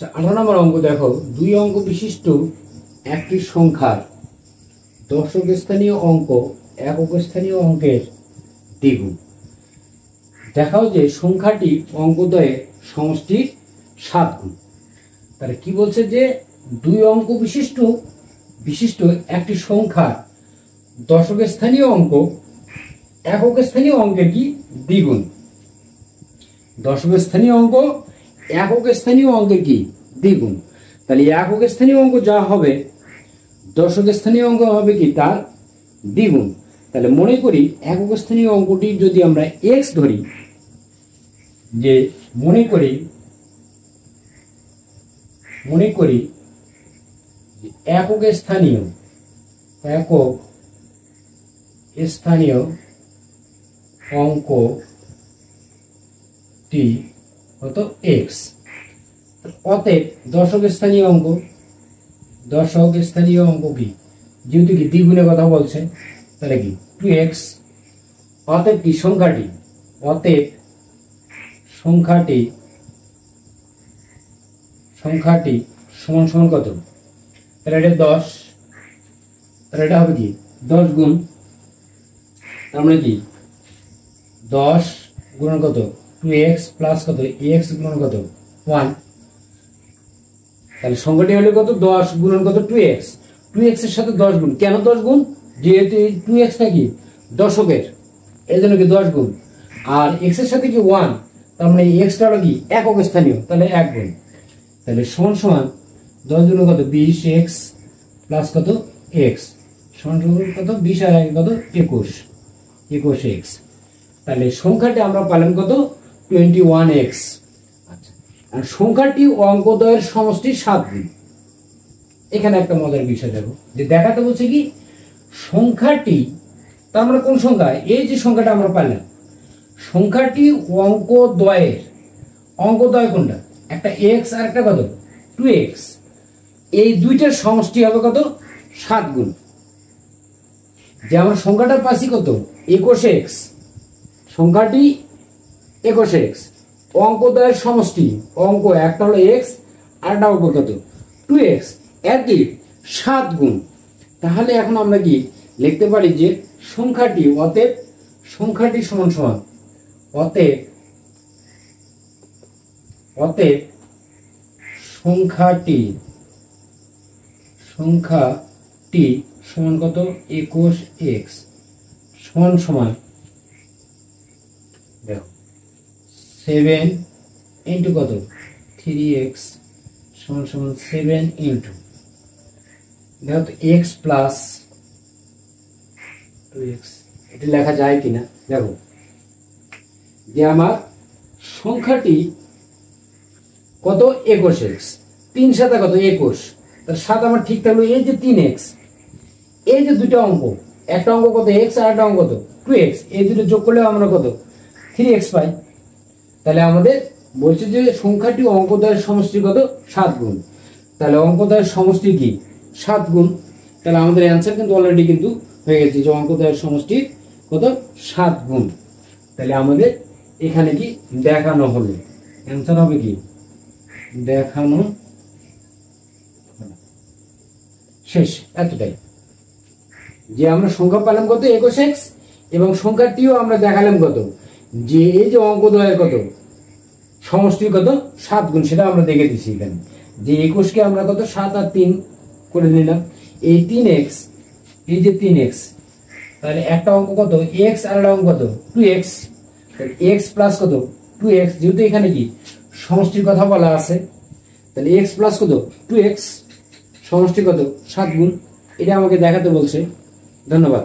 18 নম্বর অঙ্ক দেখো, দুই অঙ্ক বিশিষ্ট একটি সংখ্যার দশক স্থানীয় অঙ্ক একক স্থানীয় অঙ্কের দ্বিগুণ। দেখাও যে সংখ্যাটি অঙ্কদ্বয়ের সমষ্টির 7 গুণ। তাহলে কি বলছে যে দুই অঙ্ক বিশিষ্ট একটি সংখ্যার দশক স্থানীয় অঙ্ক একক স্থানীয় অঙ্কের কি দ্বিগুণ। দশক স্থানীয় অঙ্ক একক স্থানীয় অঙ্কের কি দ্বিগুণ। তাহলে একক স্থানীয় অঙ্ক যা হবে দশক স্থানীয় অঙ্ক হবে কি তার দ্বিগুণ। তাহলে মনে করি একক স্থানীয় অঙ্কটি যদি আমরা এক্স ধরি, যে মনে করি একক স্থানীয় অঙ্কটি কত এক্স। অতএব দশক স্থানীয় অঙ্ক কি, যেহেতু কি দ্বিগুণের কথা বলছে তাহলে কি 2x। অতএব কি সংখ্যাটি সমান সমান কত, তাহলে এটা 10, তাহলে এটা হবে কি 10 গুণ, তার মানে কি 10 গুণন কত 2x প্লাস কত x গুণন কত 1। তাহলে সংখ্যাটি হলো কত 10 গুণন কত 2x। 2x এর সাথে 10 গুণ, কেন 10 গুণ, যেহেতু 2x টা কি দশকের, এই জন্য কি 10 গুণ। আর x এর সাথে কি 1, তার মানে x টা হলো কি একক স্থানীয়, তাহলে 1 গুণ। তাহলে সমান সমান 10 গুণ কত 20x প্লাস কত x সমান সমান কত 20 আর 1 কত 21x। তাহলে সংখ্যাটি আমরা পেলাম কত 21x। আচ্ছা, আর সংখ্যাটি অঙ্কদ্বয়ের সমষ্টি 7 গুণ। এখানে একটা মজার বিষয় দেখো, যে দেখাতে বলছে কি সংখ্যাটি, তার মানে কোন সংখ্যা, এই যে সংখ্যাটা আমরা পেলাম সংখ্যাটি অঙ্কদ্বয় কোনটা, একটা x আর একটা কত 2x, এই দুইটার সমষ্টি হবে কত 7 গুণ। যে আমরা সংখ্যাটা পাচ্ছি কত 21x, সংখ্যাটি 21x, অঙ্কদ্বয়ের সমষ্টি অঙ্ক একটা হলো x আর একটা অঙ্ক কত 2x, এর কি 7 গুণ। তাহলে এখন আমরা কি লিখতে পারি যে সংখ্যাটি, অতএব সংখ্যাটি সমান সমান অতএব সংখ্যাটি সমান কত 21x সমান সমান দেখো 7 ইন্টু কত 3x সমান সমান 7 ইন্টু দেখো তো x প্লাস 2x, এটা লেখা যায় কিনা দেখো। যে আমার সংখ্যাটি কত 21x, 3 7 কত 21, তার 7 আমার ঠিক থাকলো। এই যে 3x, এই যে দুটো অঙ্ক, একটা অঙ্ক কত x আর একটা অঙ্ক কত 2x, এই দুটো যোগ করলে আমরা কত 3x পাই। তাহলে আমাদের বলছে যে সংখ্যাটি অঙ্কদ্বয়ের সমষ্টি কত 7 গুণ। তাহলে অঙ্কদ্বয়ের সমষ্টি কি 7 গুণ। তাহলে আমাদের অ্যান্সার কিন্তু অলরেডি কিন্তু হয়ে গেছে যে অঙ্কদ্বয়ের সমষ্টি কত 7 গুণ। তাহলে আমাদের এখানে কি দেখানো হলো, অ্যান্সার হবে কি দেখানো শেষ। এতটাই, যে আমরা সংখ্যা পেলাম কত 21x এবং সংখ্যাটিও আমরা দেখালাম কত, যে এই যে অঙ্কদ্বয়ের কত সমষ্টি কত 7 গুণ, সেটা আমরা দেখে দিচ্ছি এখানে। যে 21 কে আমরা কত 7 আর 3 করে নিলাম, এই 3x, এই যে 3x, তাহলে একটা অঙ্ক কত x আর একটা অঙ্ক কত 2x, x প্লাস কত 2x, যেহেতু এখানে কি সমষ্টির কথা বলা আছে, তাহলে x প্লাস কত 2x সমষ্টি কত 7 গুণ। এটা আমাকে দেখাতে বলছে। ধন্যবাদ।